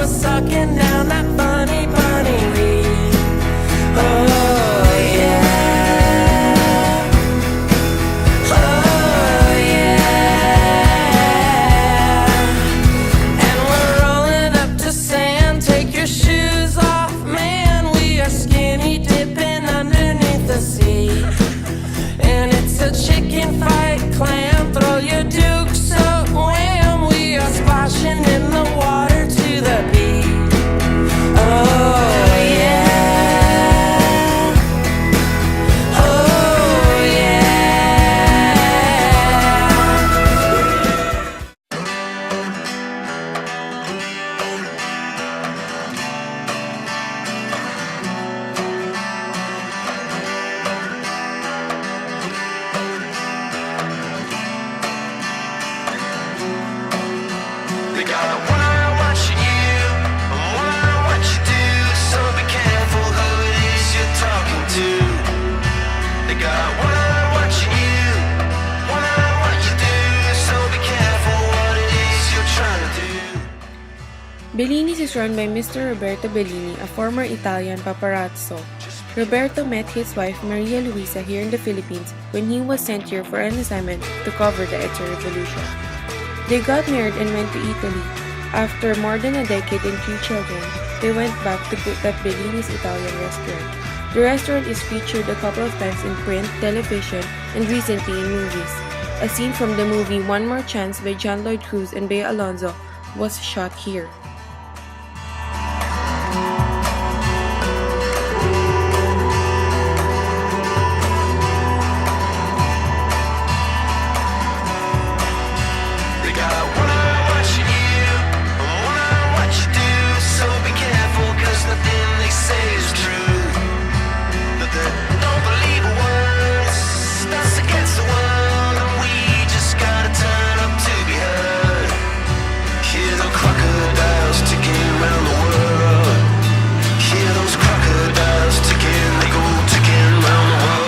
was sucking down that funny bunny weed. Oh yeah, oh yeah. And we're rolling up to sand. Take your shoes off, man. We are skinny dipping underneath the sea. And it's a chicken fight clam. Throw your dukes up, wham. We are splashing in the water to the beat. Oh yeah, oh yeah. They got one eye watching you, and one eye what you do. So be careful who it is you're talking to. They got one eye watching you, one eye what you do. So be careful what it is you're trying to do. Bellinis is run by Mr. Roberto Bellini, a former Italian paparazzo. Roberto met his wife Maria Luisa here in the Philippines when he was sent here for an assignment to cover the EDSA revolution. They got married and went to Italy. After more than a decade and 3 children, they went back to put up Bellini's Italian restaurant. The restaurant is featured a couple of times in print, television, and recently in movies. A scene from the movie One More Chance by John Lloyd Cruz and Bea Alonzo was shot here. They got one eye watching you, and one eye what you do. So be careful, 'cause nothing they say is true. But they don't believe a word. That's against the world, and we just gotta turn up to be heard. Hear the crocodiles ticking around the world. Hear those crocodiles ticking, they go ticking around the world.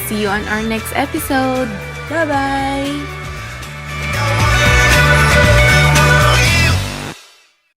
See you on our next episode. Bye-bye!